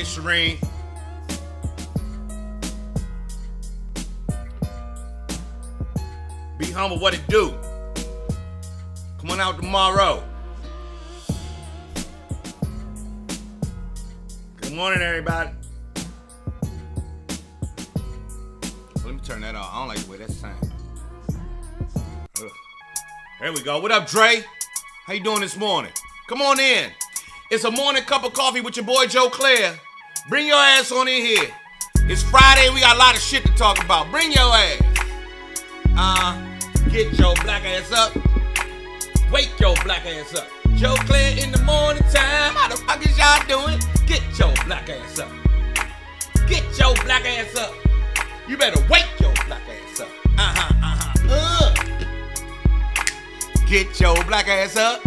Shireen. Be humble, what it do? Come on out tomorrow. Good morning, everybody. Let me turn that off. I don't like the way that sounds. There we go. What up, Dre? How you doing this morning? Come on in. It's a morning cup of coffee with your boy Joe Clair. Bring your ass on in here. It's Friday. We got a lot of shit to talk about. Bring your ass. Get your black ass up. Wake your black ass up. Joe Clair in the morning time. How the fuck is y'all doing? Get your black ass up. Get your black ass up. You better wake your black ass up. Get your black ass up.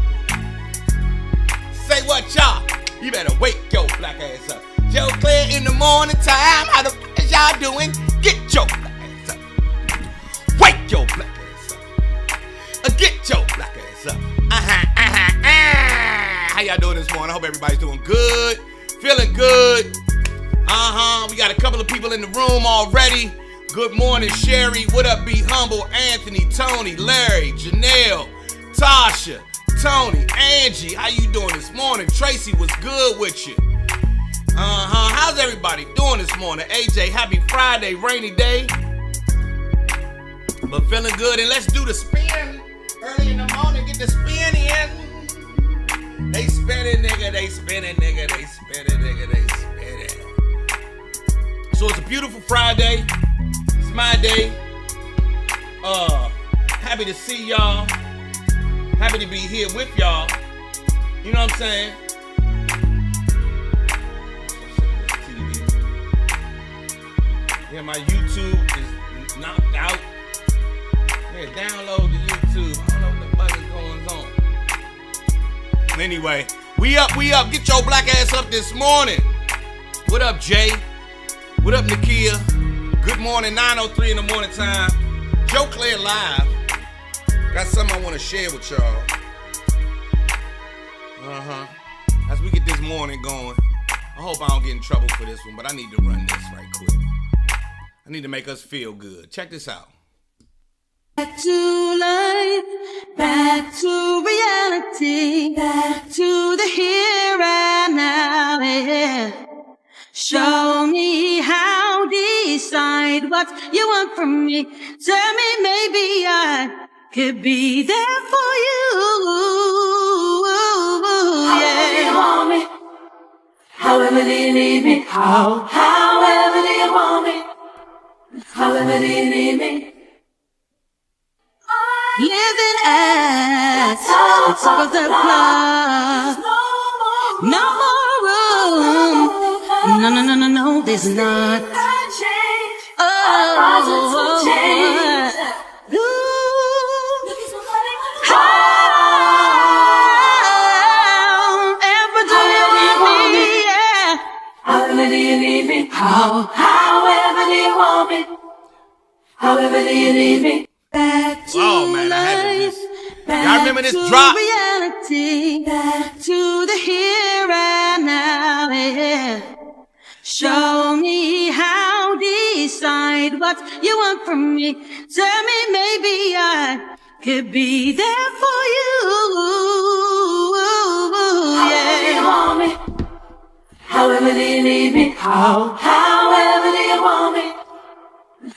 Say what, y'all? You better wake your black ass up. Joe Clair in the morning time. How the fuck is y'all doing? Get your black ass up. Wake your black ass up. Get your black ass up. How y'all doing this morning? I hope everybody's doing good. Feeling good. We got a couple of people in the room already. Good morning, Sherry. What up, Be Humble? Anthony, Tony, Larry, Janelle, Tasha, Tony, Angie. How you doing this morning? Tracy, what's good with you? How's everybody doing this morning? AJ, happy Friday, rainy day. But feeling good. And let's do the spin early in the morning. Get the spin in. They spinning, nigga. They spinning, nigga. They spinning, nigga. They spinning. So it's a beautiful Friday. It's my day. Happy to see y'all. Happy to be here with y'all. You know what I'm saying? Yeah, my YouTube is knocked out. Yeah, download the YouTube. I don't know what the fuck is going on. Anyway, we up. Get your black ass up this morning. What up, Jay? What up, Nakia? Good morning, 9:03 in the morning time. Joe Clair live. Got something I want to share with y'all. As we get this morning going, I hope I don't get in trouble for this one, but I need to run this right quick. I need to make us feel good. Check this out. Back to life, back to reality, back to the here and now, yeah. Show me how, decide what you want from me. Tell me maybe I could be there for you, yeah. However you want me, however do you need me, however do you want me, however do you need me. Living at the top of the club. No more room. No, there's not. Oh, however do you need me? Yeah. However do you need me? However do you want me? However do you need me? Back to man, I had to just. back Y'all remember this to drop? reality, back to the here and now, yeah. Show me how, decide what you want from me. Tell me maybe I could be there for you, yeah. However do you want me? However do you need me? However do you want me?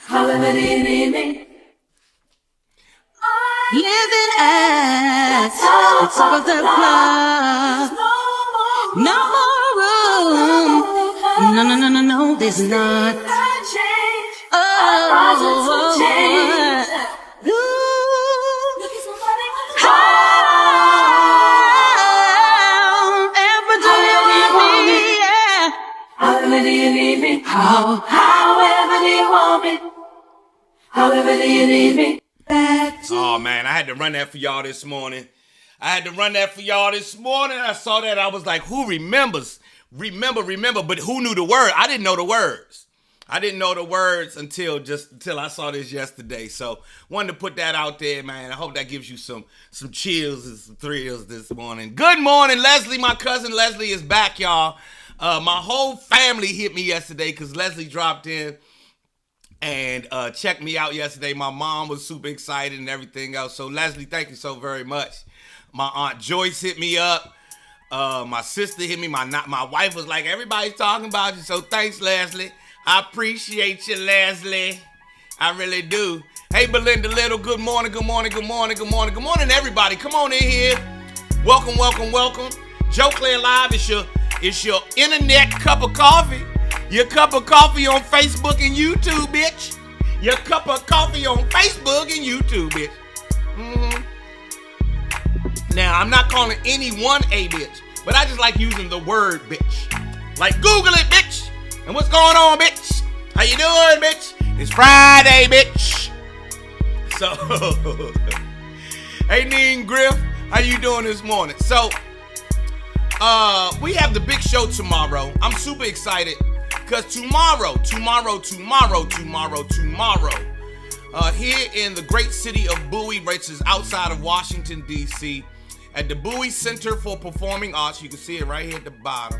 However do you need me? Living at the top of the club. No more room. No, there's not. Oh, however do you need me? Yeah. However do you need me? However do you want me? However do you need me? Oh, man, I had to run that for y'all this morning. I saw that. I was like, who remembers? Remember. But who knew the word? I didn't know the words. until I saw this yesterday. So wanted to put that out there, man. I hope that gives you some chills and some thrills this morning. Good morning, Leslie. My cousin Leslie is back, y'all. My whole family hit me yesterday because Leslie dropped in and checked me out yesterday. My mom was super excited and everything else. So Leslie, thank you so very much. My Aunt Joyce hit me up. My sister hit me. My wife was like, everybody's talking about you. So thanks, Leslie. I appreciate you, Leslie. I really do. Hey, Belinda Little, good morning, good morning, good morning, good morning. Good morning, everybody. Come on in here. Welcome, welcome, welcome. Joe Clair Live is your internet cup of coffee. Your cup of coffee on Facebook and YouTube, bitch. Your cup of coffee on Facebook and YouTube, bitch. Now, I'm not calling anyone a bitch, but I just like using the word bitch. Like, Google it, bitch. And what's going on, bitch? How you doing, bitch? It's Friday, bitch. So, hey, Neen Griff, how you doing this morning? So, we have the big show tomorrow. I'm super excited because tomorrow, here in the great city of Bowie, which is outside of Washington, D.C., at the Bowie Center for Performing Arts, you can see it right here at the bottom.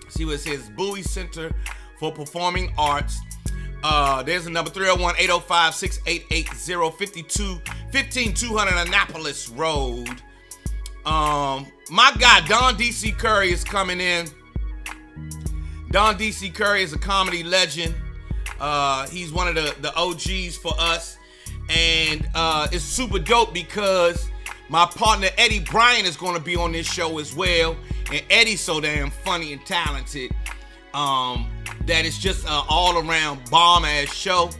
See what it says, Bowie Center for Performing Arts. There's the number 301-805-6880-15200 Annapolis Road. My guy, Don D.C. Curry is coming in. Don D.C. Curry is a comedy legend. He's one of the OGs for us. And it's super dope because my partner, Eddie Bryant, is going to be on this show as well. And Eddie's so damn funny and talented that it's just an all-around bomb-ass show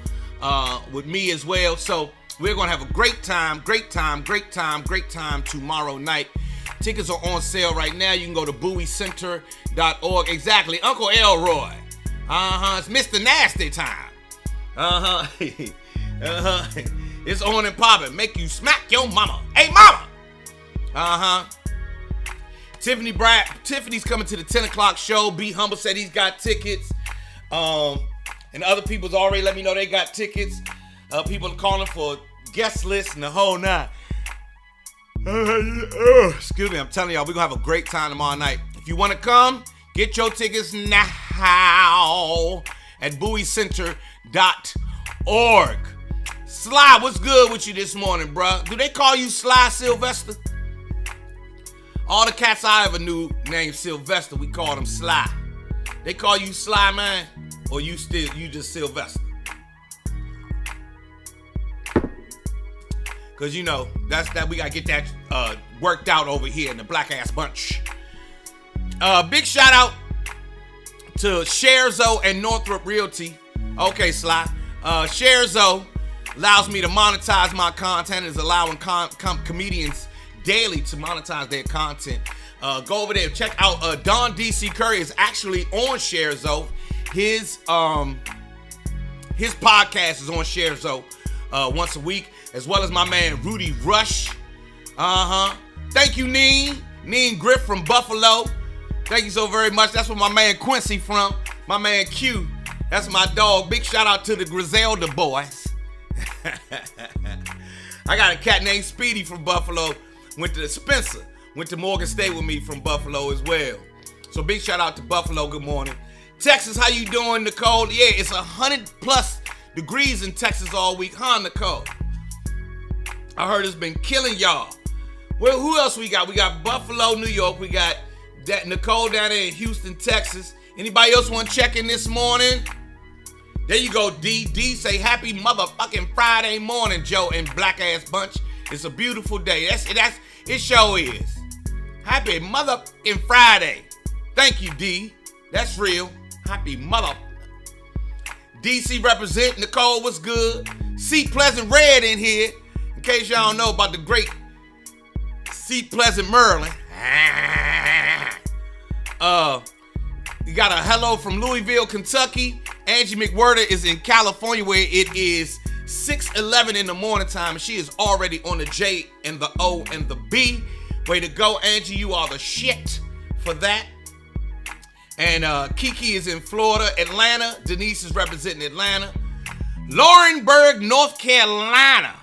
with me as well. So we're going to have a great time tomorrow night. Tickets are on sale right now. You can go to bowiecenter.org. Exactly. Uncle Elroy. It's Mr. Nasty time. It's on and popping. Make you smack your mama. Hey, mama. Tiffany's coming to the 10 o'clock show. B Humble said he's got tickets. And other people's already let me know they got tickets. People are calling for guest lists and the whole nine. Excuse me, I'm telling y'all, we're going to have a great time tomorrow night. If you want to come, get your tickets now at bowiecenter.org. Sly, what's good with you this morning, bruh? Do they call you Sly Sylvester? All the cats I ever knew named Sylvester, we called them Sly. They call you Sly, man? Or you just Sylvester? Because, you know, we got to get that worked out over here in the Black Ass Bunch. Big shout out to Sharezo and Northrop Realty. Okay, Sly. Sharezo allows me to monetize my content, is allowing comedians daily to monetize their content. Go over there, check out Don D.C. Curry is actually on Sharezo. His podcast is on Sharezo once a week, as well as my man Rudy Rush. Thank you, Neen Griff from Buffalo. Thank you so very much. That's where my man Quincy from. My man Q. That's my dog. Big shout out to the Griselda boys. I got a cat named Speedy from Buffalo. Went to Spencer. Went to Morgan State with me from Buffalo as well. So big shout out to Buffalo. Good morning. Texas, how you doing, Nicole? Yeah, it's 100+ degrees in Texas all week, huh, Nicole? I heard it's been killing y'all. Well, who else we got? We got Buffalo, New York. We got that Nicole down there in Houston, Texas. Anybody else want to check in this morning? There you go, D. D say happy motherfucking Friday morning, Joe and Black Ass Bunch. It's a beautiful day. It sure is. Happy motherfucking Friday. Thank you, D. That's real. Happy mother. DC represent. Nicole, what's good? C Pleasant Red in here. In case y'all don't know about the great C Pleasant Merlin. You got a hello from Louisville, Kentucky. Angie McWhirter is in California where it is 6:11 in the morning time, and she is already on the J and the O and the B. Way to go, Angie. You are the shit for that. And Kiki is in Florida. Atlanta. Denise is representing Atlanta. Laurenburg, North Carolina.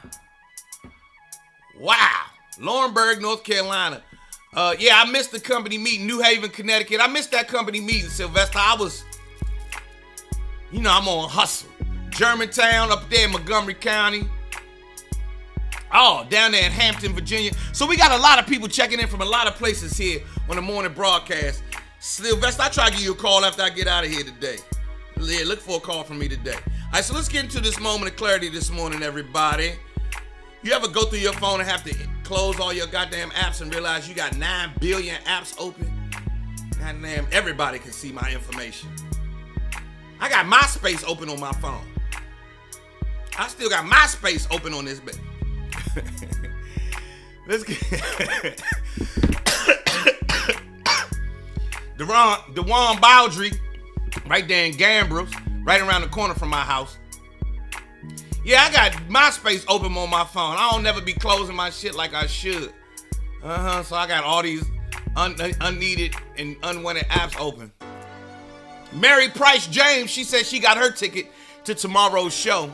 Wow. Laurenburg, North Carolina. Yeah, I missed the company meeting, New Haven, Connecticut. I missed that company meeting, Sylvester. I'm on hustle. Germantown, up there in Montgomery County. Oh, down there in Hampton, Virginia. So we got a lot of people checking in from a lot of places here on the morning broadcast. Sylvester, I'll try to give you a call after I get out of here today. Yeah, look for a call from me today. All right, so let's get into this moment of clarity this morning, everybody. You ever go through your phone and have to close all your goddamn apps and realize you got 9 billion apps open? Goddamn, everybody can see my information. I got MySpace open on my phone. I still got MySpace open on this bed. Let's get Dewan Bowdry, right there in Gambrills, right around the corner from my house. Yeah, I got MySpace open on my phone. I don't never be closing my shit like I should. So I got all these unneeded and unwanted apps open. Mary Price James, she said she got her ticket to tomorrow's show.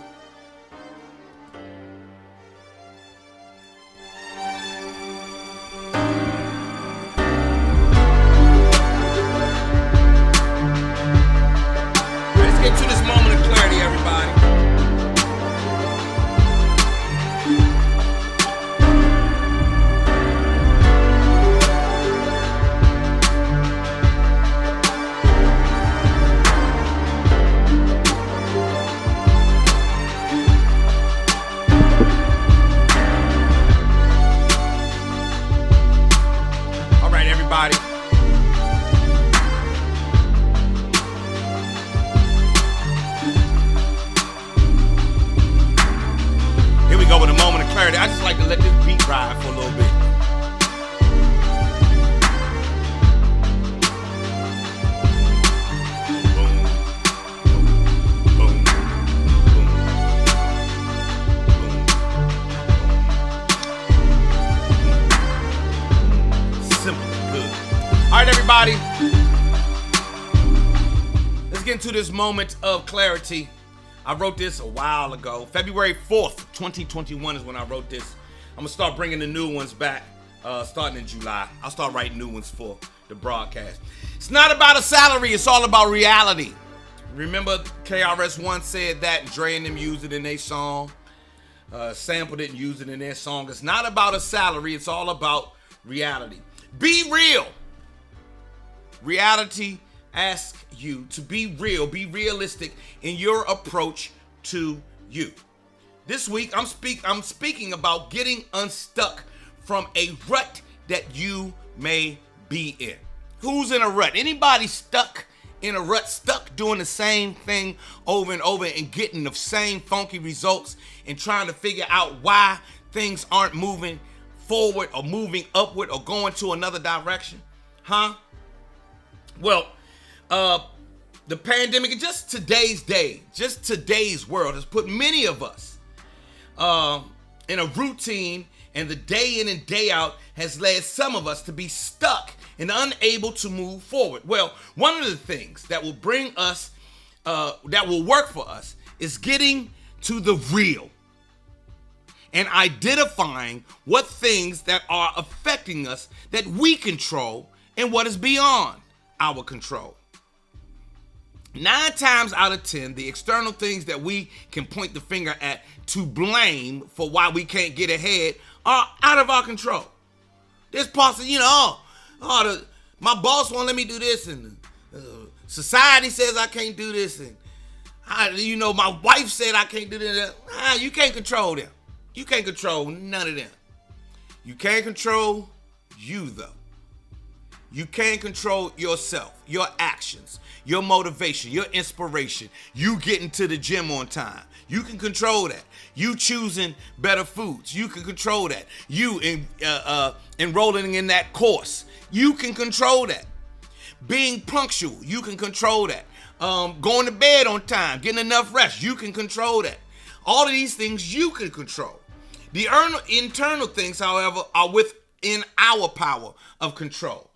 Let's get to this moment of clarity, everybody. Here we go with a moment of clarity. I just like to let this beat ride for a little bit. Boom, boom, boom, boom, boom. Simple, good. All right, everybody. Let's get into this moment of clarity. I wrote this a while ago. February 4th, 2021 is when I wrote this. I'm going to start bringing the new ones back starting in July. I'll start writing new ones for the broadcast. It's not about a salary. It's all about reality. Remember KRS-One said that, and Dre and them used it in their song. Sampled it and used it in their song. It's not about a salary. It's all about reality. Be real. Reality asks you to be real, be realistic in your approach to you. This week, I'm speaking about getting unstuck from a rut that you may be in. Who's in a rut? Anybody stuck in a rut, stuck doing the same thing over and over and getting the same funky results and trying to figure out why things aren't moving forward or moving upward or going to another direction? Huh? Well, the pandemic and just today's world has put many of us in a routine, and the day in and day out has led some of us to be stuck and unable to move forward. Well, one of the things that will bring us, that will work for us, is getting to the real and identifying what things that are affecting us that we control and what is beyond our control. 9 times out of 10, the external things that we can point the finger at to blame for why we can't get ahead are out of our control. There's parts of, my boss won't let me do this, and society says I can't do this, and my wife said I can't do this. You can't control them. You can't control none of them. You can't control you, though. You can't control yourself, your actions, your motivation, your inspiration. You getting to the gym on time. You can control that. You choosing better foods. You can control that. You enrolling in that course. You can control that. Being punctual. You can control that. Going to bed on time. Getting enough rest. You can control that. All of these things you can control. The internal things, however, are within our power of control.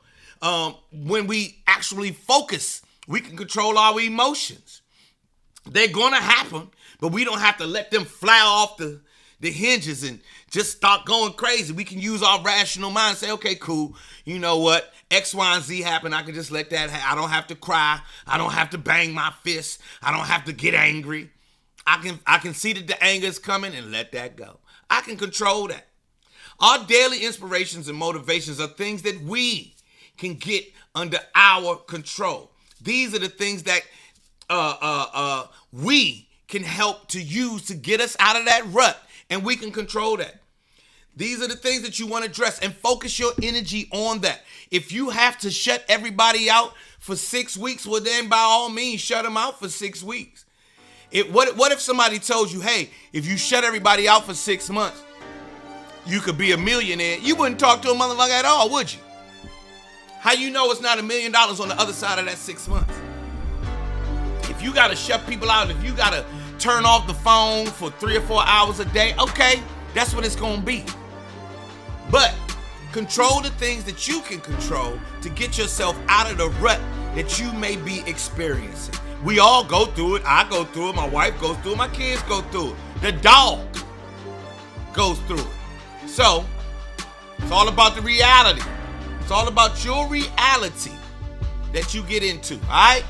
When we actually focus, we can control our emotions. They're going to happen, but we don't have to let them fly off the the hinges and just start going crazy. We can use our rational mind and say, okay, cool. You know what? X, Y, and Z happen. I can just let that happen. I don't have to cry. I don't have to bang my fist. I don't have to get angry. I can see that the anger is coming and let that go. I can control that. Our daily inspirations and motivations are things that we can get under our control. These are the things that we can help to use to get us out of that rut, and we can control that. These are the things that you want to address and focus your energy on that. If you have to shut everybody out for 6 weeks, well then by all means shut them out for 6 weeks. What if somebody told you, hey, if you shut everybody out for 6 months, you could be a millionaire? You wouldn't talk to a motherfucker at all, would you? How you know it's not $1 million on the other side of that 6 months? If you got to shut people out, if you got to turn off the phone for 3 or 4 hours a day, okay, that's what it's going to be. But control the things that you can control to get yourself out of the rut that you may be experiencing. We all go through it. I go through it. My wife goes through it. My kids go through it. The dog goes through it. So, it's all about the reality. It's all about your reality that you get into. All right?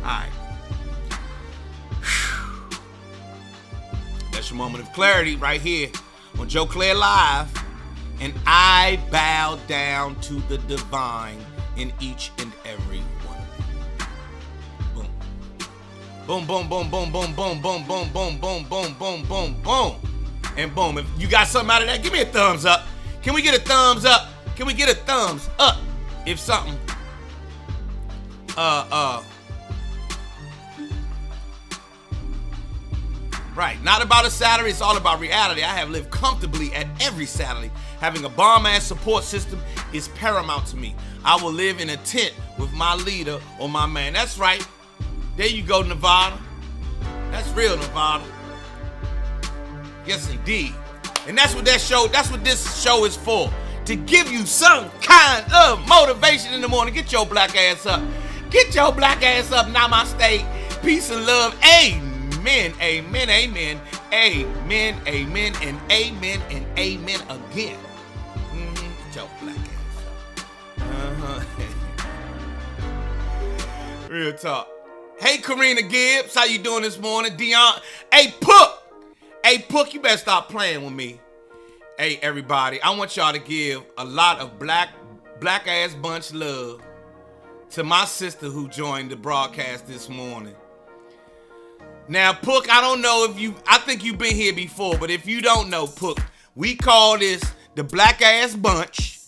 All right. That's your moment of clarity right here on Joe Clair Live. And I bow down to the divine in each and every one of you. Boom. Boom, boom, boom, boom, boom, boom, boom, boom, boom, boom, boom, boom, boom. And boom. If you got something out of that, give me a thumbs up. Can we get a thumbs up? Can we get a thumbs up if something right, not about a salary, it's all about reality. I have lived comfortably at every salary. Having a bomb-ass support system is paramount to me. I will live in a tent with my leader or my man. That's right. There you go, Nevada. That's real, Nevada. Yes, indeed. And that's what this show is for. To give you some kind of motivation in the morning. Get your black ass up. Get your black ass up. Namaste. Peace and love. Amen. Amen. Amen. Amen. Amen. And amen. And amen again. Get your black ass up. Real talk. Hey, Karina Gibbs. How you doing this morning? Dion. Hey, Pook. Hey, Pook, you better stop playing with me. Hey, everybody, I want y'all to give a lot of black ass bunch love to my sister who joined the broadcast this morning. Now, Pook, I don't know if I think you've been here before, but if you don't know, Pook, we call this the black ass bunch,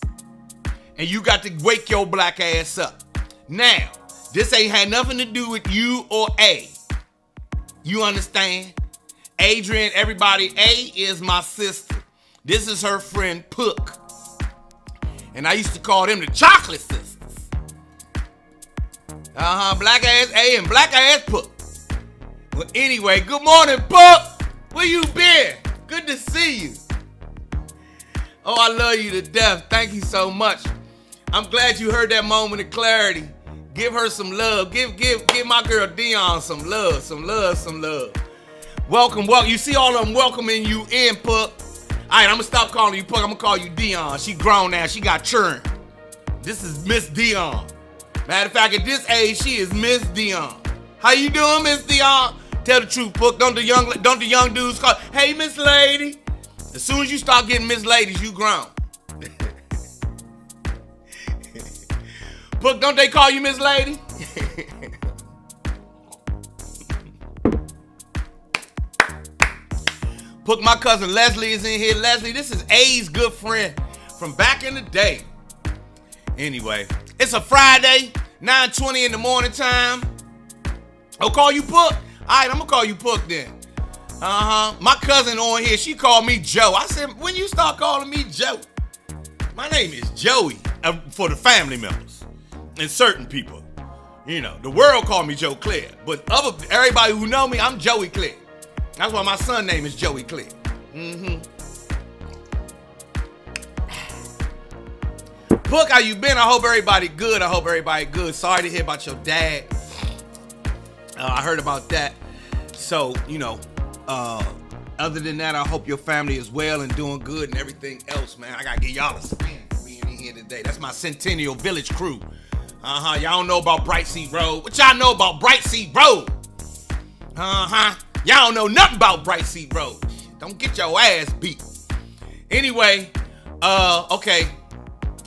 and you got to wake your black ass up. Now, this ain't had nothing to do with you or A. You understand? Adrian, everybody, A is my sister. This is her friend, Pook. And I used to call them the Chocolate Sisters. Black ass A and black ass Pook. Well, anyway, good morning, Pook. Where you been? Good to see you. Oh, I love you to death. Thank you so much. I'm glad you heard that moment of clarity. Give her some love. Give my girl Dion some love, some love, some love. Welcome. You see all of them welcoming you in, Pook. All right, I'm going to stop calling you Pook. I'm going to call you Dion. She grown now. She got churn. This is Miss Dion. Matter of fact, at this age, she is Miss Dion. How you doing, Miss Dion? Tell the truth, Pook. Don't the young dudes call, hey, Miss Lady. As soon as you start getting Miss Ladies, you grown. Pook, don't they call you Miss Lady? Pook, my cousin Leslie is in here. Leslie, this is A's good friend from back in the day. Anyway, it's a Friday, 9:20 in the morning time. I'll call you Pook? All right, I'm going to call you Pook then. My cousin on here, she called me Joe. I said, when you start calling me Joe? My name is Joey for the family members and certain people. You know, the world call me Joe Clair, but everybody who know me, I'm Joey Clair. That's why my son name is Joey Clair. Pook, how you been? I hope everybody good. Sorry to hear about your dad. I heard about that. So, you know, Other than that, I hope your family is well and doing good and everything else, man. I gotta give y'all a spin for being in here today. That's my Centennial Village crew. Y'all don't know about Bright Seat Road. What y'all know about Bright Seat Road? Y'all don't know nothing about Bright Seat Road. Don't get your ass beat. Anyway, okay.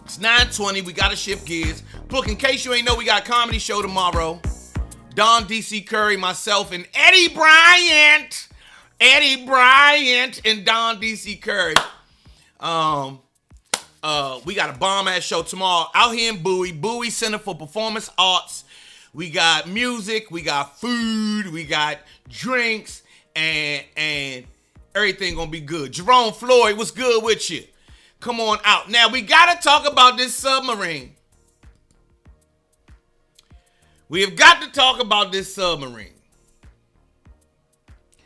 It's 9:20. We gotta shift gears. Look, in case you ain't know, we got a comedy show tomorrow. Don DC Curry, myself, and Eddie Bryant. Eddie Bryant and Don DC Curry. We got a bomb-ass show tomorrow out here in Bowie Center for Performance Arts. We got music, we got food, we got drinks, and everything gonna be good. Jerome Floyd, what's good with you? Come on out. Now, we gotta talk about this submarine. We have got to talk about this submarine.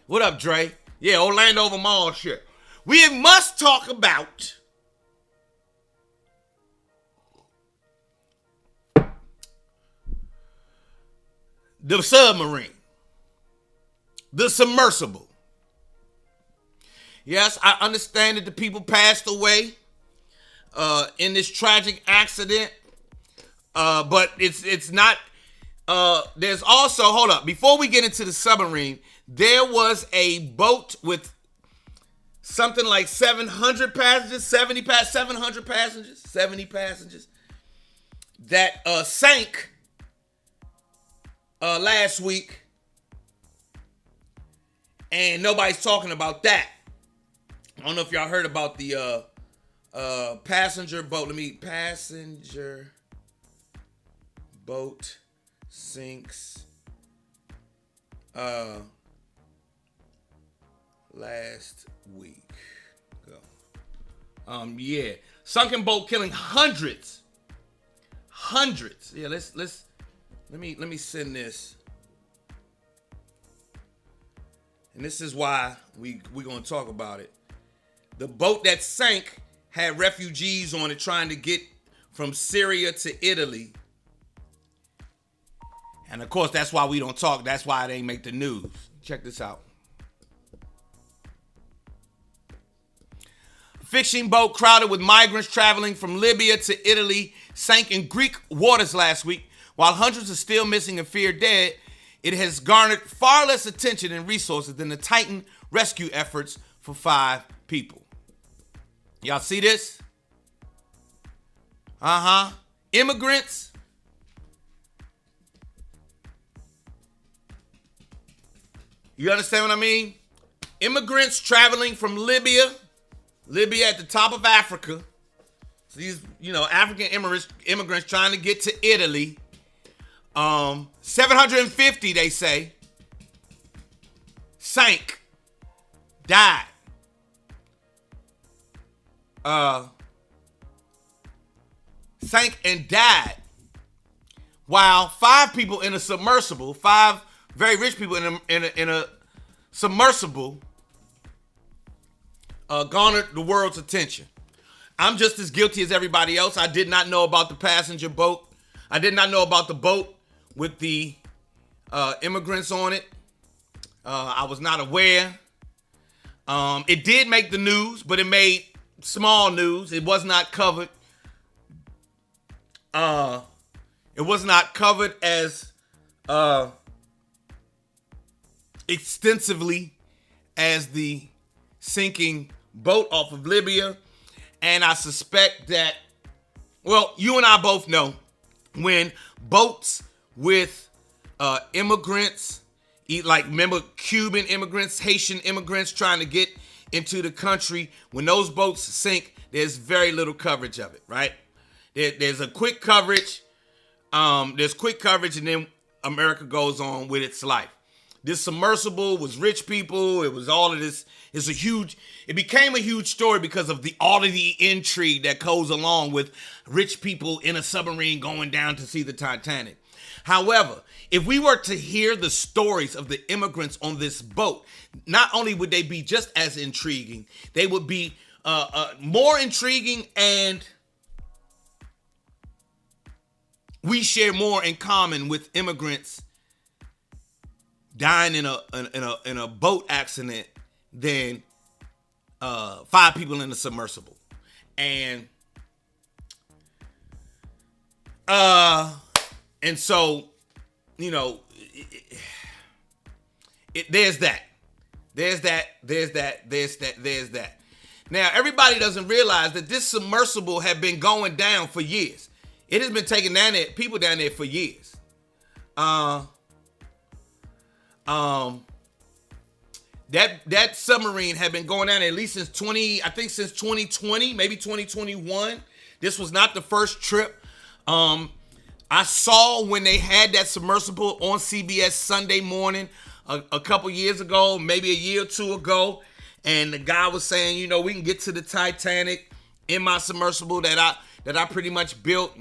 What up, Dre? Yeah, Orlando over Mall shit. We must talk about the submarine. The submersible. Yes, I understand that the people passed away in this tragic accident. But it's not. There's also, hold up, before we get into the submarine, there was a boat with something like 700 passengers, 70 passengers that sank last week, and nobody's talking about that. I don't know if y'all heard about the passenger boat. Passenger boat sinks last week. Yeah, sunken boat killing hundreds. Yeah, let me send this. And this is why we're gonna talk about it. The boat that sank had refugees on it trying to get from Syria to Italy. And of course, that's why we don't talk. That's why it ain't make the news. Check this out. Fishing boat crowded with migrants traveling from Libya to Italy sank in Greek waters last week. While hundreds are still missing and feared dead, it has garnered far less attention and resources than the Titan rescue efforts for 5 people. Y'all see this? Immigrants. You understand what I mean? Immigrants traveling from Libya at the top of Africa. So these, African immigrants trying to get to Italy. 750, they say, sank, died. Sank and died. While 5 people in a submersible, 5 very rich people in a submersible, garnered the world's attention. I'm just as guilty as everybody else. I did not know about the passenger boat. I did not know about the boat with the immigrants on it. I was not aware. It did make the news, but it made small news. It was not covered. It was not covered as extensively as the sinking boat off of Libya. And I suspect that, well, you and I both know when boats with immigrants, remember Cuban immigrants, Haitian immigrants trying to get into the country, when those boats sink, there's very little coverage of it, right? There's a quick coverage. There's quick coverage, and then America goes on with its life. This submersible was rich people. It was all of this. It became a huge story because of all of the intrigue that goes along with rich people in a submarine going down to see the Titanic. However, if we were to hear the stories of the immigrants on this boat, not only would they be just as intriguing, they would be more intriguing, and we share more in common with immigrants dying in a boat accident than 5 people in the submersible. And so, you know, there's that. Now, everybody doesn't realize that this submersible had been going down for years. It has been taking down there, people down there for years. That submarine had been going down there at least since 2020, maybe 2021. This was not the first trip. I saw when they had that submersible on CBS Sunday morning a couple years ago, maybe a year or two ago, and the guy was saying, you know, we can get to the Titanic in my submersible that I pretty much built,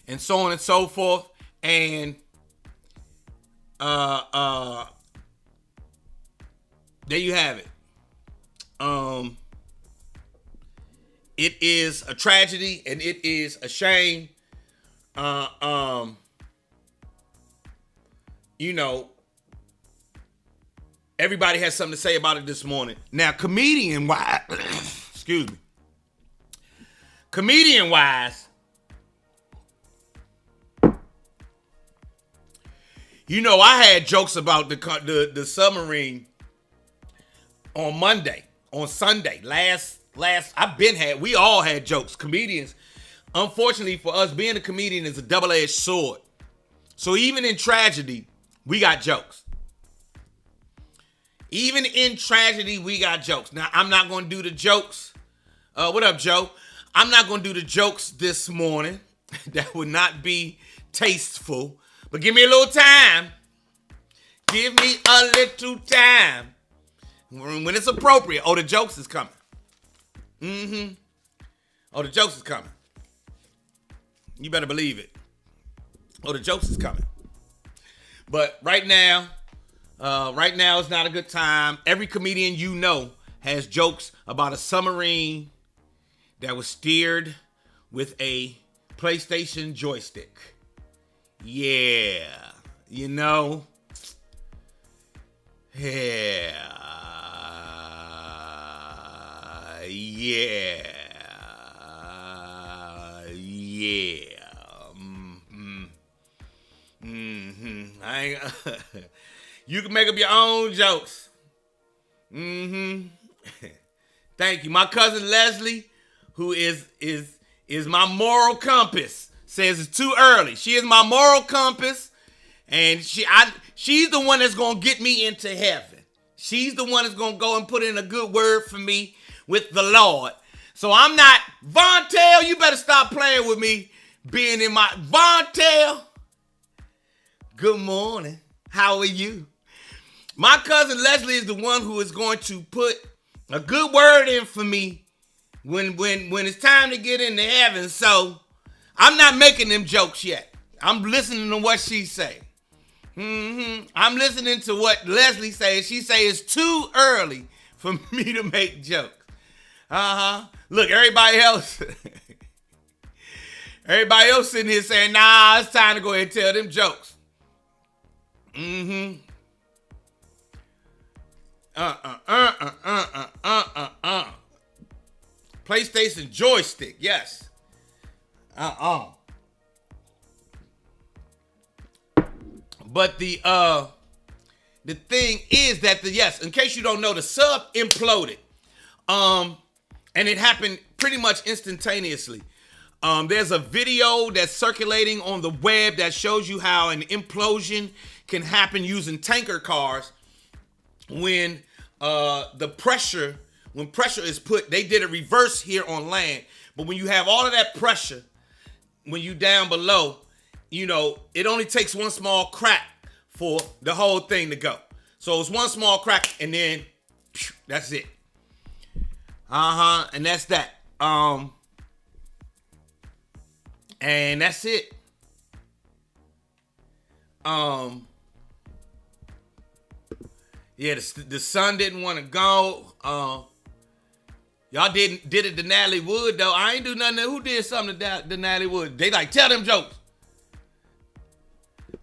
and so on and so forth. And there you have it. It is a tragedy and it is a shame. You know, everybody has something to say about it this morning. Now, comedian-wise, excuse me. Comedian-wise, you know, I had jokes about the submarine on Sunday. We all had jokes. Comedians, unfortunately for us, being a comedian is a double-edged sword. So even in tragedy, we got jokes. Even in tragedy, we got jokes. Now, I'm not going to do the jokes. What up, Joe? I'm not going to do the jokes this morning. That would not be tasteful. But give me a little time. Give me a little time. When it's appropriate. Oh, the jokes is coming. Oh, the jokes is coming. You better believe it. Oh, the jokes is coming. But right now is not a good time. Every comedian you know has jokes about a submarine that was steered with a PlayStation joystick. Yeah. You know? Yeah. You can make up your own jokes. Thank you. My cousin Leslie, who is my moral compass, says it's too early. She is my moral compass, and she's the one that's gonna get me into heaven. She's the one that's gonna go and put in a good word for me with the Lord. So I'm not Vontail. You better stop playing with me. Being in my Vontail. Good morning. How are you? My cousin Leslie is the one who is going to put a good word in for me when it's time to get into heaven. So I'm not making them jokes yet. I'm listening to what she say. I'm listening to what Leslie says. She say it's too early for me to make jokes. Look, everybody else sitting here saying, nah, it's time to go ahead and tell them jokes. PlayStation joystick, yes. But the thing is that in case you don't know, the sub imploded. And it happened pretty much instantaneously. There's a video that's circulating on the web that shows you how an implosion can happen using tanker cars when pressure is put. They did a reverse here on land, but when you have all of that pressure, when you down below, you know, it only takes one small crack for the whole thing to go. So it's one small crack and then that's it. And that's that. And that's it. Yeah, the son didn't want to go. Y'all did it to Natalie Wood, though. I ain't do nothing. Who did something to Natalie Wood? They like, tell them jokes.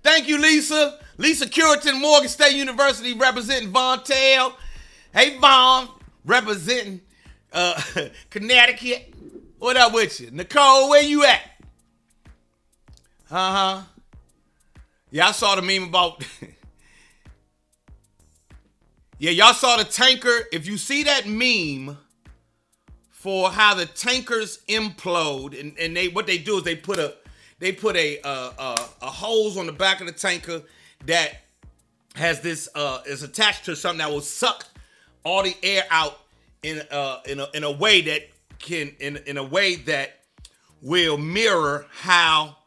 Thank you, Lisa. Lisa Curitan, Morgan State University, representing Von Tail. Hey, Von, representing Connecticut. What up with you? Nicole, where you at? Yeah, I saw the meme about... Yeah, y'all saw the tanker. If you see that meme for how the tankers implode, and what they do is they put a hose on the back of the tanker that has this is attached to something that will suck all the air out in a way that can in a way that will mirror how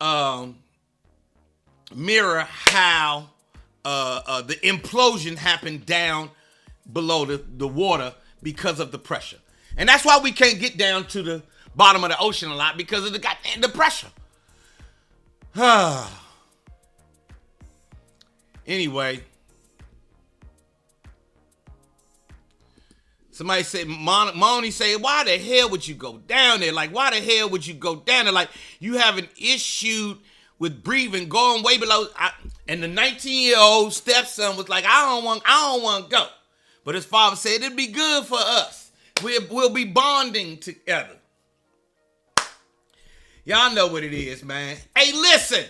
the implosion happened down below the water because of the pressure. And that's why we can't get down to the bottom of the ocean a lot, because of the pressure. Anyway. Somebody said, Moni said, why the hell would you go down there? Like, why the hell would you go down there? Like, you have an issue with breathing, going way below. And the 19-year-old stepson was like, I don't want to go. But his father said, it'd be good for us. We'll be bonding together. Y'all know what it is, man. Hey, listen.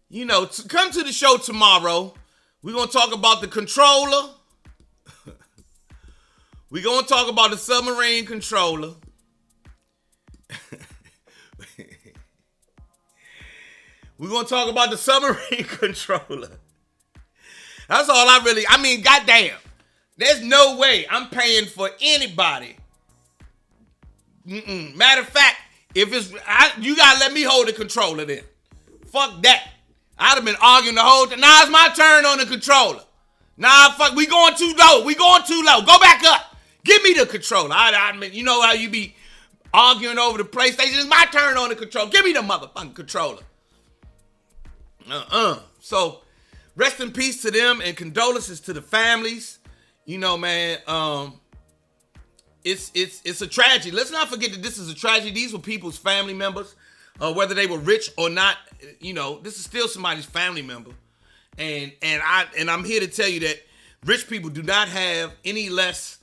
You know, come to the show tomorrow. We're going to talk about the controller. We're going to talk about the submarine controller. We're going to talk about the submarine controller. That's all I mean, goddamn. There's no way I'm paying for anybody. Matter of fact, you got to let me hold the controller then. Fuck that. I'd have been arguing the whole time. Now it's my turn on the controller. Fuck, we going too low. Go back up. Give me the controller. I mean, you know how you be arguing over the PlayStation? It's my turn on the controller. Give me the motherfucking controller. So, rest in peace to them and condolences to the families. You know, man, it's a tragedy. Let's not forget that this is a tragedy. These were people's family members. Whether they were rich or not, you know, this is still somebody's family member. And I'm here to tell you that rich people do not have any less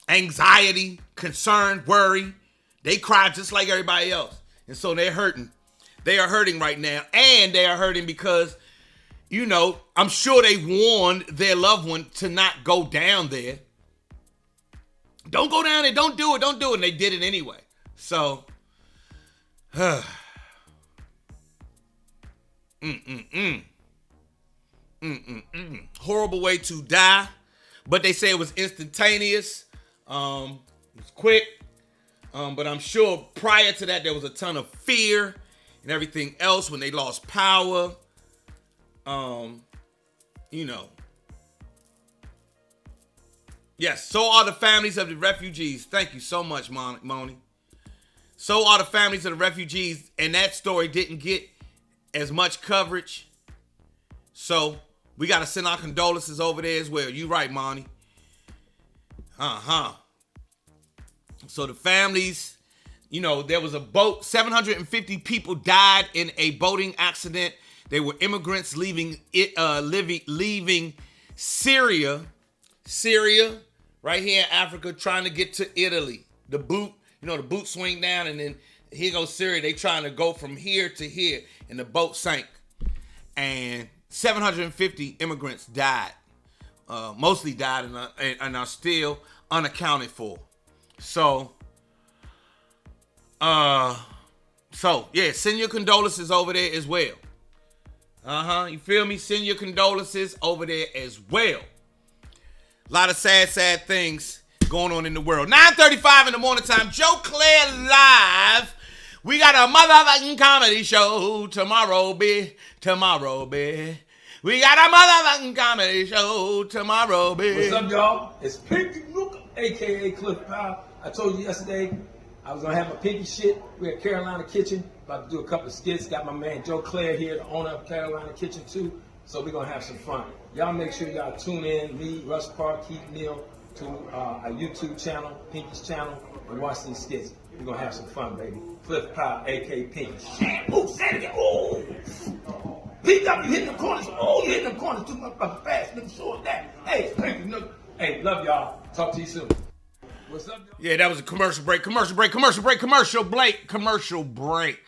anxiety, concern, worry. They cry just like everybody else. And so they're hurting. They are hurting right now. And they are hurting because, you know, I'm sure they warned their loved one to not go down there. Don't go down there. Don't do it. And they did it anyway. So... Horrible way to die, but they say it was instantaneous. It was quick, but I'm sure prior to that there was a ton of fear and everything else when they lost power. You know. Yes, so are the families of the refugees. Thank you so much, Moni. So are the families of the refugees, and that story didn't get as much coverage. So we got to send our condolences over there as well. You right, Monty. So the families, you know, there was a boat. 750 people died in a boating accident. They were immigrants leaving Syria, right here in Africa, trying to get to Italy. The boot swing down, and then here goes Syria. They trying to go from here to here, and the boat sank. And 750 immigrants died. Mostly died and are still unaccounted for. So yeah, send your condolences over there as well. You feel me? Send your condolences over there as well. A lot of sad things going on in the world. 9:35 in the morning time. Joe Clair live. We got a motherfucking comedy show tomorrow, B. We got a motherfucking comedy show tomorrow, B. What's up, y'all? It's Pinky Luke, a.k.a. Cliff Powell. I told you yesterday I was going to have a pinky shit. We're at Carolina Kitchen. About to do a couple of skits. Got my man Joe Clair here, the owner of Carolina Kitchen, too. So we're going to have some fun. Y'all make sure y'all tune in, me, Russ Park, Keith Neal, to our YouTube channel, Pinky's channel, and watch these skits. We're gonna have some fun, baby. Cliff Powell, aka Pink. Shit, ooh, say it again. Ooh. Pick up, you hit the corners. Oh, you hit the corners too much fast. Nigga, show that. Hey, thank you, nigga. Hey, love y'all. Talk to you soon. What's up, y'all? Yeah, that was a commercial break. Commercial break. Commercial break.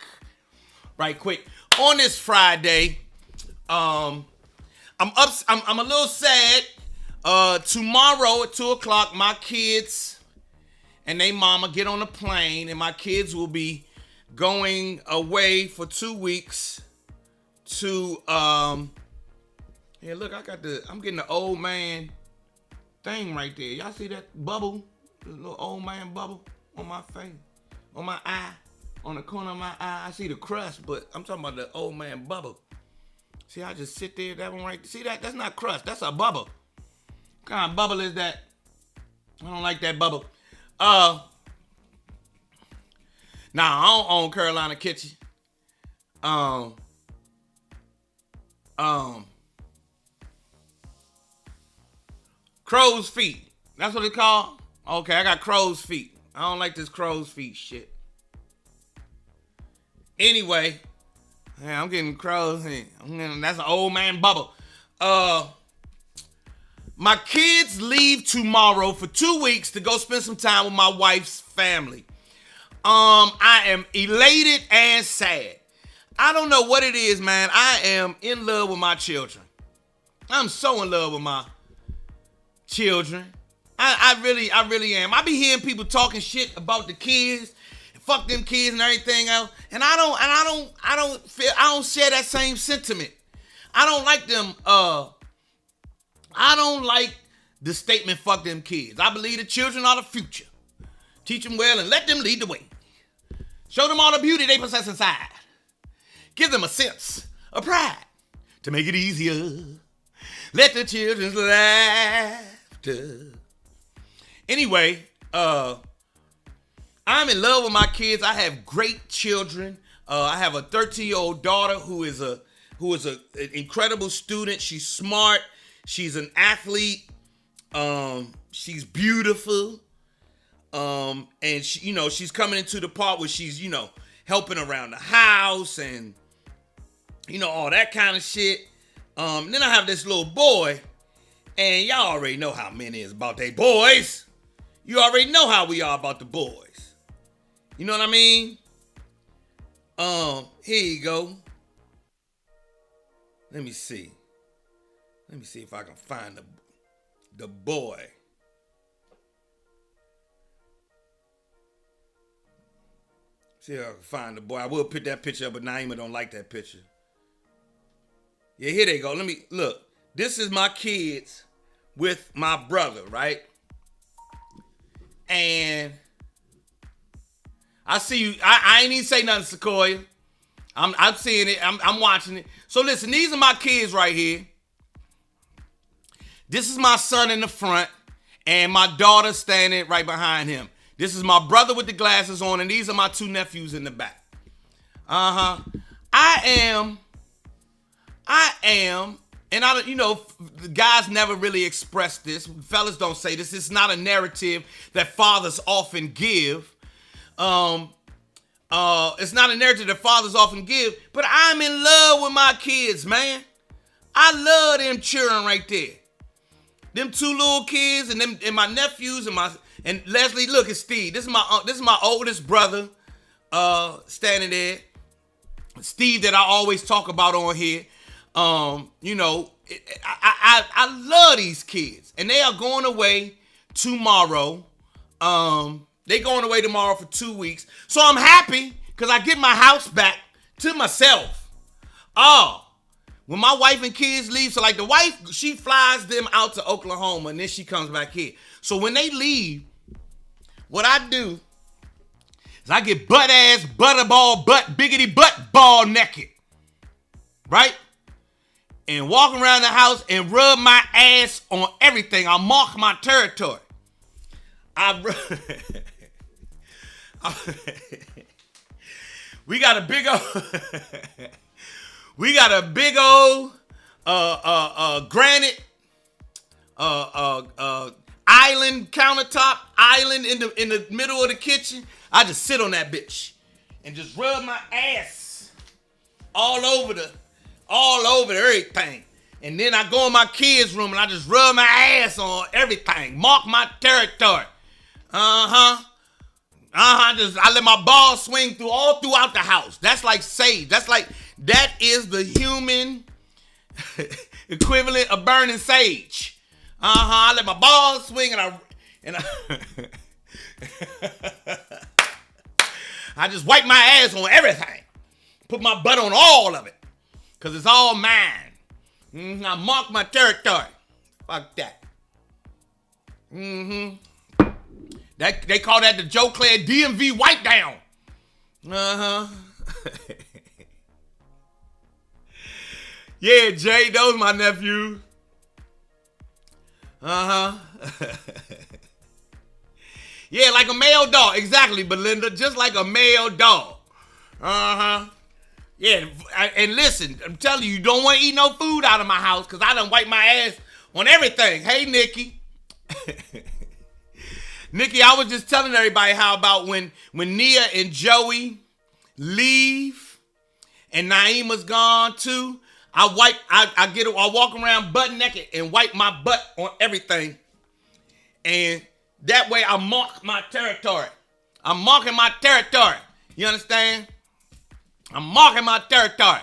Right quick. On this Friday, I'm a little sad. Tomorrow at 2:00, my kids and they mama get on a plane, and my kids will be going away for 2 weeks to yeah, look, I'm getting the old man thing right there. Y'all see that bubble? The little old man bubble on my face, on my eye, on the corner of my eye. I see the crust, but I'm talking about the old man bubble. See, I just sit there, that one right there. See that? That's not crust, that's a bubble. What kind of bubble is that? I don't like that bubble. Now I don't own Carolina Kitchen. Crow's feet. That's what it's called? Okay, I got crow's feet. I don't like this crow's feet shit. Anyway, yeah, I'm getting crow's feet. That's an old man bubble. My kids leave tomorrow for 2 weeks to go spend some time with my wife's family. I am elated and sad. I don't know what it is, man. I am in love with my children. I'm so in love with my children. I really am. I be hearing people talking shit about the kids, fuck them kids and everything else, and I don't share that same sentiment. I don't like them. I don't like the statement "fuck them kids." I believe the children are the future. Teach them well and let them lead the way. Show them all the beauty they possess inside. Give them a sense of pride to make it easier. Let the children's laughter. Anyway, I'm in love with my kids. I have great children. I have a 13-year-old daughter who is an incredible student. She's smart. She's an athlete. She's beautiful. And she, she's coming into the part where she's, helping around the house and, all that kind of shit. Then I have this little boy, and y'all already know how men is about they boys. You already know how we are about the boys. You know what I mean? Here you go. Let me see if I can find the boy. See if I can find the boy. I will put that picture up, but Naima don't like that picture. Yeah, here they go. Let me look. This is my kids with my brother, right? And I see you. I ain't even say nothing, Sequoia. I'm seeing it. I'm watching it. So listen, these are my kids right here. This is my son in the front, and my daughter standing right behind him. This is my brother with the glasses on, and these are my two nephews in the back. I am, and the guys never really express this. Fellas don't say this. It's not a narrative that fathers often give. It's not a narrative that fathers often give, but I'm in love with my kids, man. I love them children right there. Them two little kids and my nephews and Leslie. Look, it's Steve. This is my oldest brother, standing there. Steve that I always talk about on here. I love these kids, and they are going away tomorrow. They going away tomorrow for 2 weeks, so I'm happy because I get my house back to myself. When my wife and kids leave, so like the wife, she flies them out to Oklahoma, and then she comes back here. So when they leave, what I do is I get biggity butt ball naked, right? And walk around the house and rub my ass on everything. I mark my territory. We got a big old granite island countertop, island in the middle of the kitchen. I just sit on that bitch and just rub my ass all over everything. And then I go in my kids' room and I just rub my ass on everything. Mark my territory. I let my balls swing all throughout the house. That's like sage. That is the human equivalent of burning sage. I let my balls swing and I I just wipe my ass on everything. Put my butt on all of it. Cause it's all mine. I mark my territory. Fuck that. That they call that the Joe Clair DMV wipe down. Yeah, Jay, those my nephews. Yeah, like a male dog. Exactly, Belinda. Just like a male dog. Yeah, and listen, I'm telling you don't want to eat no food out of my house because I done wipe my ass on everything. Hey, Nikki. Nikki, I was just telling everybody how about when Nia and Joey leave and Naima's gone too, I walk around butt naked and wipe my butt on everything. And that way I mark my territory. I'm marking my territory. You understand? I'm marking my territory.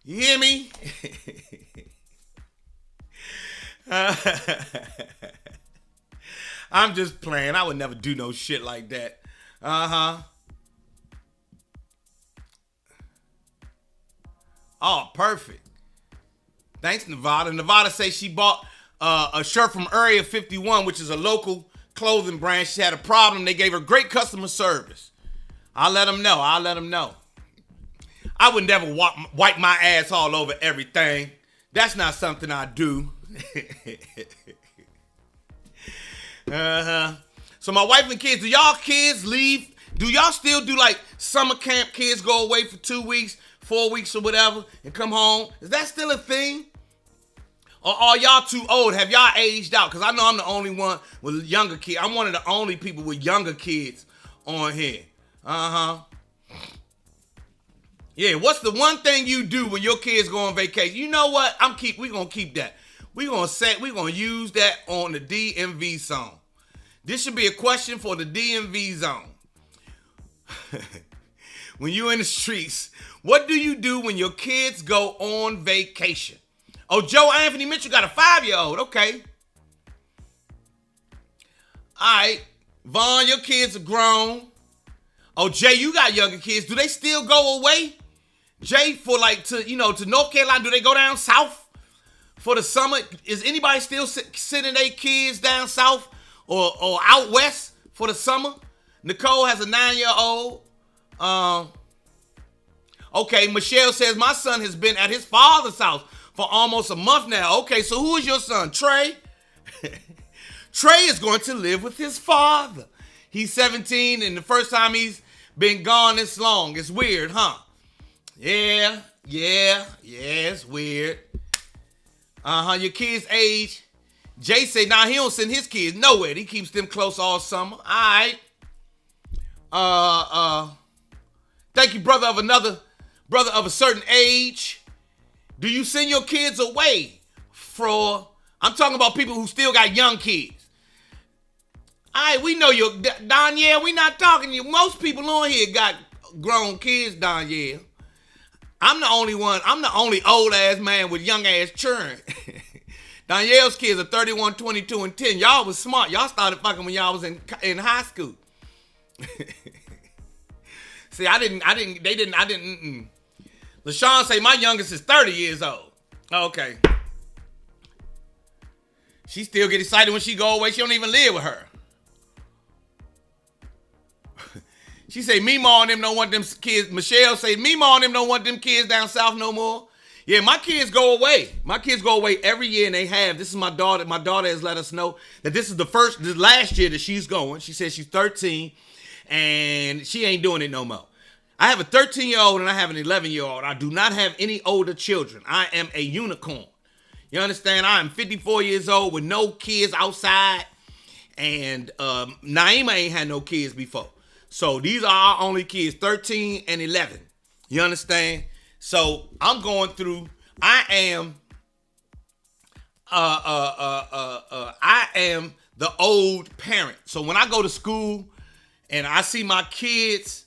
You hear me? I'm just playing. I would never do no shit like that. Oh, perfect. Thanks, Nevada. Nevada says she bought a shirt from Area 51, which is a local clothing brand. She had a problem. They gave her great customer service. I'll let them know. I would never wipe my ass all over everything. That's not something I do. So my wife and kids, do y'all kids leave? Do y'all still do like summer camp? Kids go away for 2 weeks, 4 weeks or whatever and come home. Is that still a thing? Or are y'all too old? Have y'all aged out? Because I know I'm the only one with younger kids. I'm one of the only people with younger kids on here. Yeah, what's the one thing you do when your kids go on vacation? You know what? We're gonna keep that. We're gonna use that on the DMV song. This should be a question for the DMV zone. When you're in the streets, what do you do when your kids go on vacation? Oh, Joe Anthony Mitchell got a 5-year-old. Okay. All right. Vaughn, your kids are grown. Oh, Jay, you got younger kids. Do they still go away? Jay, to North Carolina, do they go down south for the summer? Is anybody still sending their kids down south or out west for the summer? Nicole has a 9-year-old. Okay, Michelle says, my son has been at his father's house for almost a month now. Okay, so who is your son? Trey? Trey is going to live with his father. He's 17 and the first time he's been gone this long. It's weird, huh? Yeah, it's weird. Your kids' age. Jay say, he don't send his kids nowhere. He keeps them close all summer. All right. Thank you, brother of a certain age. Do you send your kids away I'm talking about people who still got young kids. All right, we know you're, Danielle, we not talking to you. Most people on here got grown kids, Danielle. I'm the only old ass man with young ass children. Danielle's kids are 31, 22, and 10. Y'all was smart. Y'all started fucking when y'all was in high school. See, I didn't. LaShawn say my youngest is 30 years old. Okay. She still get excited when she go away. She don't even live with her. She say Meemaw and them don't want them kids. Michelle say Meemaw and them don't want them kids down south no more. Yeah, my kids go away. My kids go away every year, and they have. This is my daughter. My daughter has let us know that this is the last year that she's going. She says she's 13, and she ain't doing it no more. I have a 13-year-old and I have an 11-year-old. I do not have any older children. I am a unicorn. You understand? I am 54 years old with no kids outside. And Naima ain't had no kids before. So these are our only kids, 13 and 11. You understand? So I'm going through, I am the old parent. So when I go to school and I see my kids'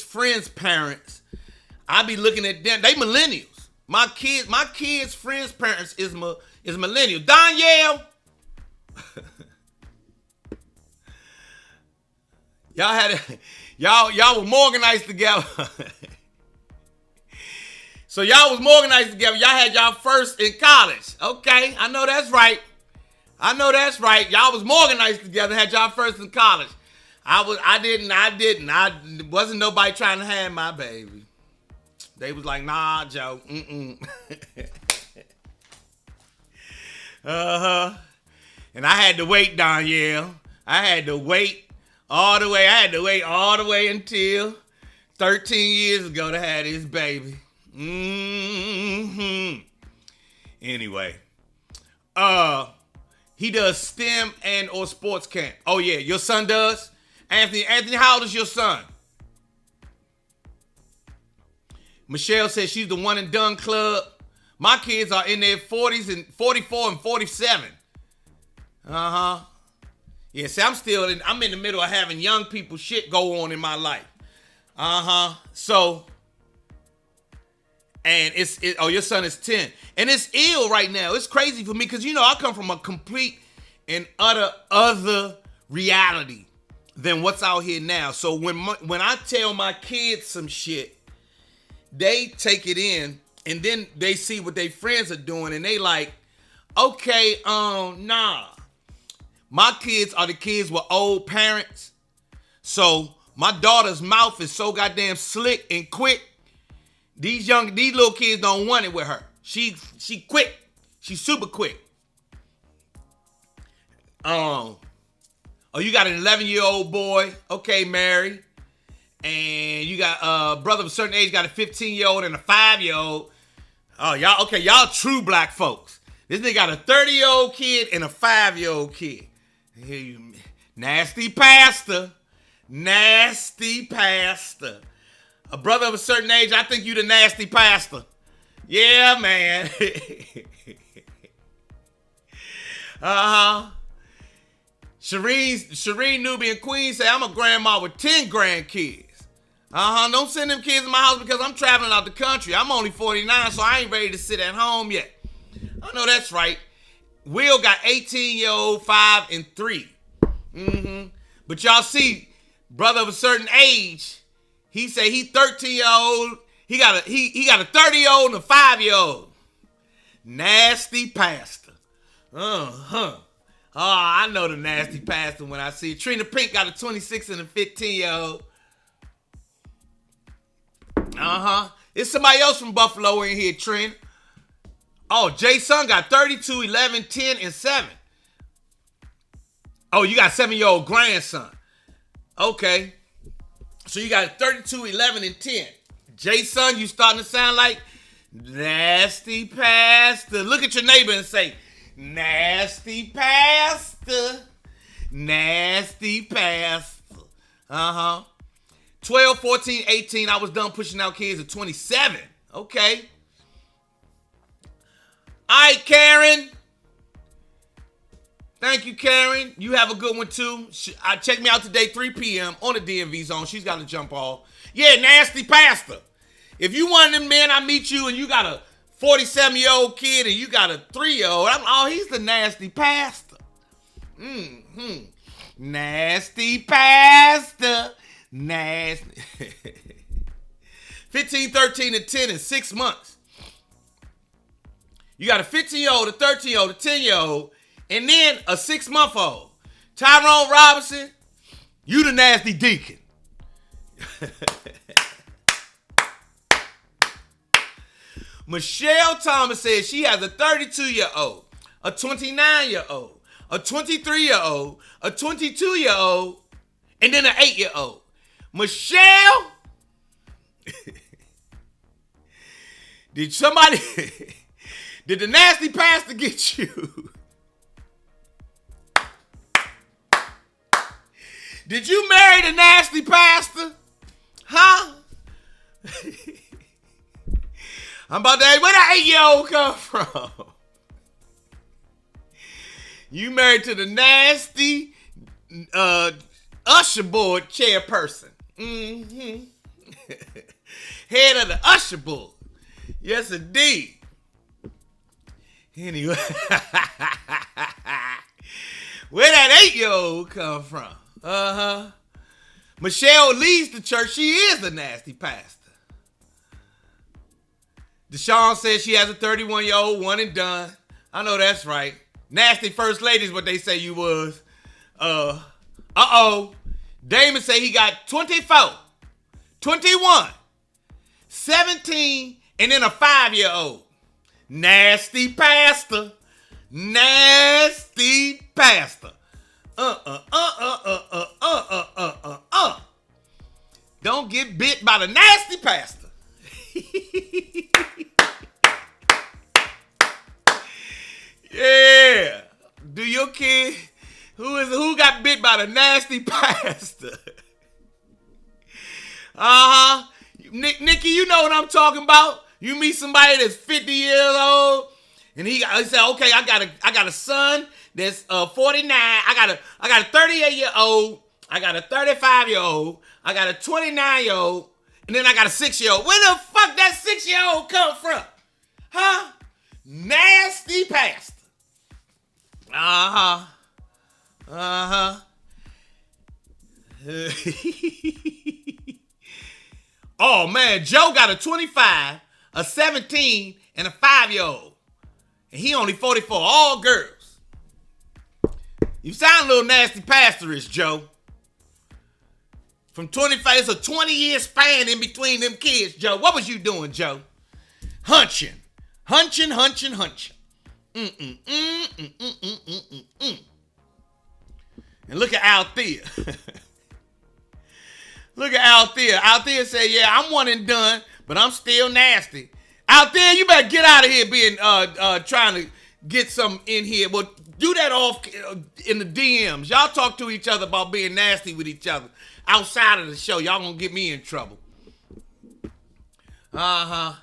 friends' parents, I be looking at them. They millennials. My kids' friends' parents is millennial. Danielle. Y'all were Morganized together. So y'all was Morganized together. Y'all had y'all first in college. Okay, I know that's right. Y'all was Morganized together, had y'all first in college. I didn't. Wasn't nobody trying to have my baby. They was like, nah, Joe. And I had to wait, Danielle. I had to wait all the way until 13 years ago to have this baby. Anyway. He does STEM and or sports camp. Oh yeah, your son does? Anthony, how old is your son? Michelle says she's the one and done club. My kids are in their 40s and 44 and 47. Yeah, see, I'm in the middle of having young people shit go on in my life. So, and your son is 10. And it's ill right now. It's crazy for me because, I come from a complete and utter other reality than what's out here now. So when I tell my kids some shit, they take it in and then they see what their friends are doing and they like, okay, nah. My kids are the kids with old parents. So my daughter's mouth is so goddamn slick and quick. These little kids don't want it with her. She quick. She's super quick. You got an 11-year-old boy. Okay, Mary. And you got a brother of a certain age, got a 15-year-old and a 5-year-old. Oh, y'all true black folks. This nigga got a 30-year-old kid and a 5-year-old kid. Hey, nasty pastor. A brother of a certain age, I think you the nasty pastor. Yeah, man. Shireen, Nubian Queen say, I'm a grandma with 10 grandkids. Don't send them kids in my house because I'm traveling out the country. I'm only 49, so I ain't ready to sit at home yet. I know that's right. Will got 18-year-old, 5, and 3. But y'all see, brother of a certain age, he say he 13-year-old. He got a 30-year-old and a 5-year-old. Nasty pastor. Oh, I know the nasty pastor when I see it. Trina Pink got a 26 and a 15-year-old. It's somebody else from Buffalo in here, Trina. Oh, Jason got 32, 11, 10, and 7. Oh, you got a 7-year-old grandson. Okay. So you got 32, 11, and 10. Jason, you starting to sound like nasty pastor. Look at your neighbor and say, nasty pastor. Nasty pastor. 12, 14, 18, I was done pushing out kids at 27. Okay. All right, Karen. Thank you, Karen. You have a good one, too. Check me out today, 3 p.m. on the DMV zone. She's got to jump off. Yeah, nasty pastor. If you one of them men, I meet you and you got a 47-year-old kid and you got a 3-year-old, he's the nasty pastor. Nasty pastor. Nasty. 15, 13, and 10 in 6 months. You got a 15-year-old, a 13-year-old, a 10-year-old, and then a 6-month-old. Tyrone Robinson, you the nasty deacon. Michelle Thomas says she has a 32-year-old, a 29-year-old, a 23-year-old, a 22-year-old, and then an 8-year-old. Michelle, did the nasty pastor get you? Did you marry the nasty pastor? Huh? I'm about to ask, where that 8-year-old come from? You married to the nasty usher board chairperson. Mm-hmm. Head of the usher board. Yes, indeed. Anyway. Where that 8-year-old come from? Uh-huh. Michelle leaves the church. She is a nasty pastor. Deshaun says she has a 31-year-old, one and done. I know that's right. Nasty first lady is what they say you was. Damon say he got 24, 21, 17, and then a 5-year-old. Nasty pastor. Nasty pastor. Don't get bit by the nasty pastor. Yeah. Do your kid who got bit by the nasty pastor? Uh-huh. Nikki, you know what I'm talking about. You meet somebody that's 50 years old, and he said, okay, I got a son that's 49. I got a 38-year-old. I got a 35-year-old. I got a 29-year-old, and then I got a 6-year-old. Where the fuck that 6-year-old come from? Huh? Nasty pastor. Uh-huh. Uh-huh. Oh, man, Joe got a 25, a 17, and a 5-year-old. And he only 44, all girls. You sound a little nasty pastorish, Joe. From 25, it's a 20-year span in between them kids, Joe. What was you doing, Joe? Hunching. And look at Althea. Look at Althea. Althea said, yeah, I'm one and done, but I'm still nasty. Althea, you better get out of here being trying to get some in here. Well, do that off in the DMs. Y'all talk to each other about being nasty with each other. Outside of the show, y'all gonna get me in trouble. Uh-huh.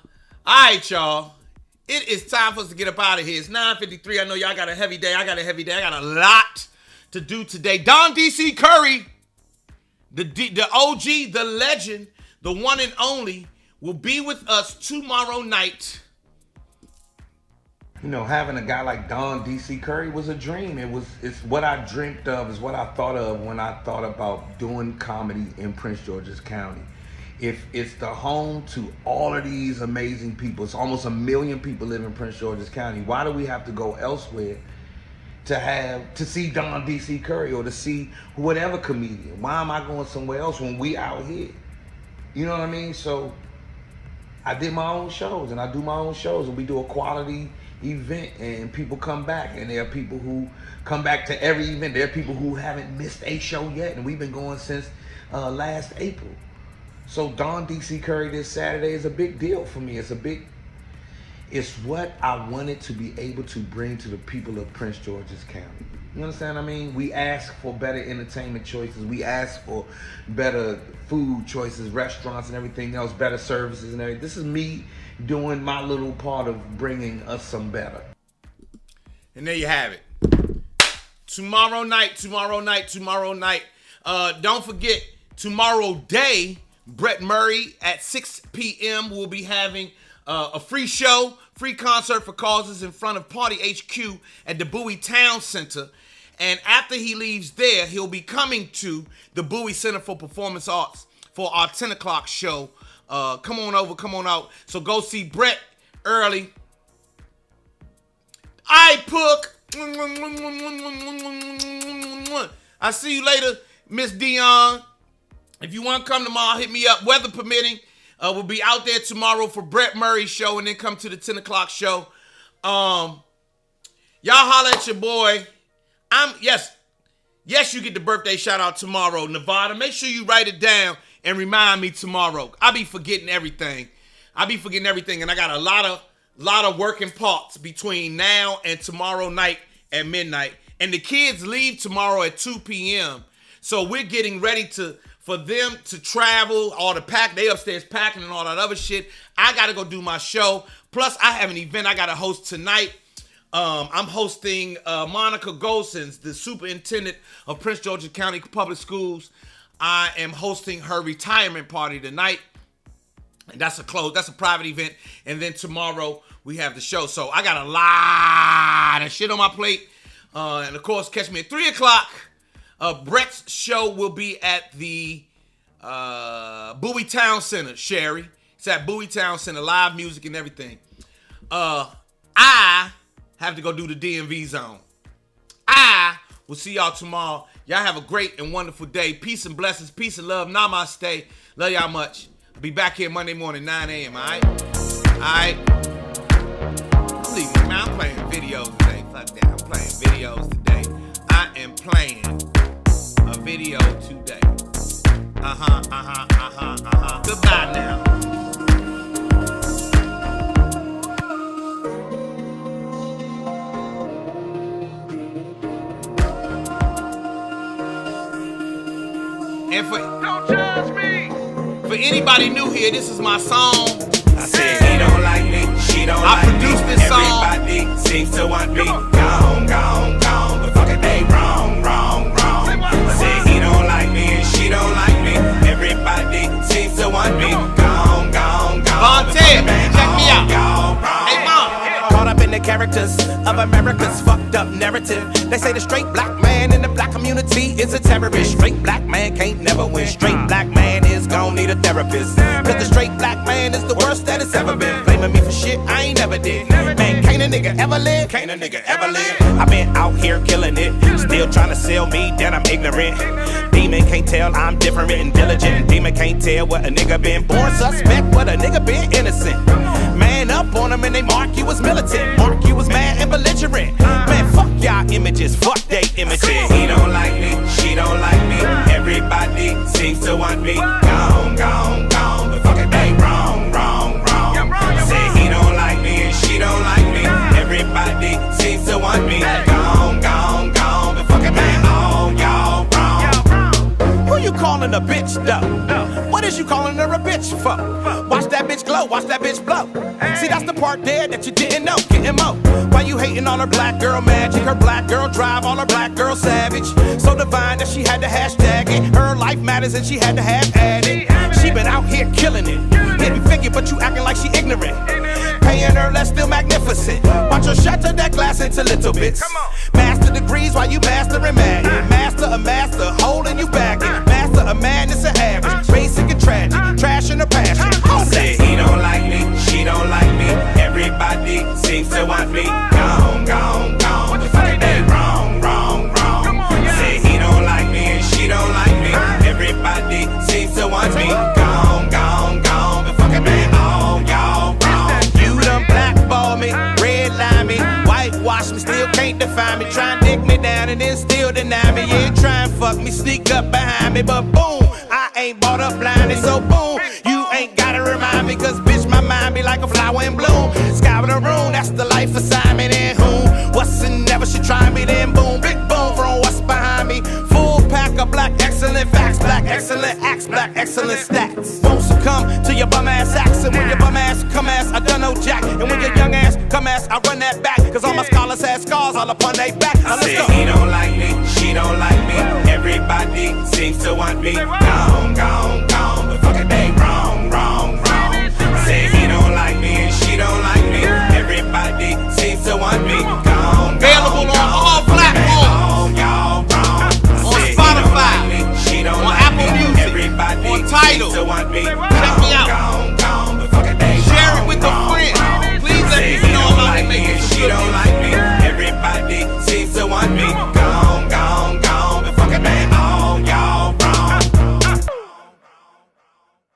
All right, y'all. It is time for us to get up out of here. It's 9:53. I know y'all got a heavy day. I got a lot to do today. Don D.C. Curry, the OG, the legend, the one and only, will be with us tomorrow night. You know, having a guy like Don D.C. Curry was a dream. It's what I dreamt of, is what I thought of when I thought about doing comedy in Prince George's County. If it's the home to all of these amazing people, it's almost 1 million people live in Prince George's County. Why do we have to go elsewhere to see Don D.C. Curry or to see whatever comedian? Why am I going somewhere else when we out here? You know what I mean? So I did my own shows, and I do my own shows, and we do a quality event, and people come back, and there are people who come back to every event. There are people who haven't missed a show yet, and we've been going since last April. So Don D.C. Curry this Saturday is a big deal for me. It's what I wanted to be able to bring to the people of Prince George's County. You understand what I mean? We ask for better entertainment choices. We ask for better food choices, restaurants and everything else, better services and everything. This is me doing my little part of bringing us some better. And there you have it. Tomorrow night. Don't forget, tomorrow day, Brett Murray at 6 p.m. will be having a free show, free concert for causes in front of Party HQ at the Bowie Town Center. And after he leaves there, he'll be coming to the Bowie Center for Performance Arts for our 10 o'clock show. Come on over, come on out. So go see Brett early. I Pook. I see you later, Miss Dion. If you want to come tomorrow, hit me up. Weather permitting, we'll be out there tomorrow for Brett Murray's show, and then come to the 10 o'clock show. Y'all holler at your boy. Yes, you get the birthday shout out tomorrow, Nevada. Make sure you write it down and remind me tomorrow. I be forgetting everything, and I got a lot of working parts between now and tomorrow night at midnight. And the kids leave tomorrow at 2 p.m. So we're getting ready for them to travel, all the pack. They upstairs packing and all that other shit. I got to go do my show. Plus, I have an event I got to host tonight. I'm hosting Monica Golsons, the superintendent of Prince George's County Public Schools. I am hosting her retirement party tonight. And that's a private event. And then tomorrow we have the show. So I got a lot of shit on my plate. And of course, catch me at 3 o'clock. Brett's show will be at the Bowie Town Center, Sherry. It's at Bowie Town Center, live music and everything. I have to go do the DMV zone. I will see y'all tomorrow. Y'all have a great and wonderful day. Peace and blessings. Peace and love. Namaste. Love y'all much. I'll be back here Monday morning, 9 a.m., all right? All right? I'm leaving, man. I'm playing videos today. Fuck that. I'm playing videos today. I am playing a video today. Goodbye now. And don't judge me. For anybody new here, this is my song. I said he don't like me, she don't like me. I produced this song. Everybody seems to want me. Gone, gone, gone. But fuck it, they wrong, wrong, wrong. I said he don't like me and she don't like me. Everybody seems to want me. Gone, gone, gone. Von Ted, check me out. Hey, Mom. Caught up in the characters of America's fucked up narrative. They say the straight black man in the black community is a terrorist. Straight black man can't never win. Straight black man is gon' need a therapist. Cause the straight black man is the worst that it's ever been. Blaming me for shit I ain't never did. Man, can't a nigga ever live? Can't a nigga ever live? I been out here killing it. Still trying to sell me that I'm ignorant. Demon can't tell I'm different and diligent. Demon can't tell what a nigga been. Born suspect, but a nigga been innocent. Man up on him and they mark you as militant. Mark you as mad and belligerent. Man, fuck y'all images, fuck they images. He don't like me, she don't like me. Everybody seems to want me. Gone, gone, gone. But fuck it, they wrong, wrong, wrong. Say he don't like me and she don't like me. Everybody seems to want me. Gone, gone, gone. But fuck it, man, all y'all wrong. Who you calling a bitch though? What is you calling her a bitch for? Watch that bitch glow, watch that bitch blow. See, that's the part there that you didn't know. Getting mo. Why you hating on her black girl magic? Her black girl drive, all her black girl savage. So divine that she had to hashtag it. Her life matters and she had to have added. She been out here killing it. Hitting figure, but you acting like she ignorant. Paying her less, still magnificent. Watch her shatter that glass into little bits. Master degrees while you mastering mad. Master a master, holding you back. Master a madness and average. Basic and tragic, trash in her passion. Say he don't like me, she don't like me. Everybody seems to want me. Gone, gone, gone. What the fuck are they wrong, wrong, wrong? Say he don't like me and she don't like me. Everybody seems to want me. Gone, gone, gone. But fuck it, man, all y'all wrong. You done blackball me, redline me, whitewash me, still can't define me. Try and dick me down and then still deny me. Yeah, try and fuck me, sneak up behind me, but boom, I ain't bought up blinded, so boom, you ain't gotta remind me, cause bitch, my mind be like a flower in bloom. Sky with a room, that's the life assignment, and whom, what's and never should try me, then boom, big boom from what's behind me. Full pack of black excellent facts, black excellent acts, black excellent stats. Won't succumb to your bum ass acts, and when your bum ass come ass, I done no jack, and when your young ass come ass, I run that back, cause all my scholars had scars all upon they back. Now let's go. He don't like me, she don't like me, everybody seems to want me. Gone, gone,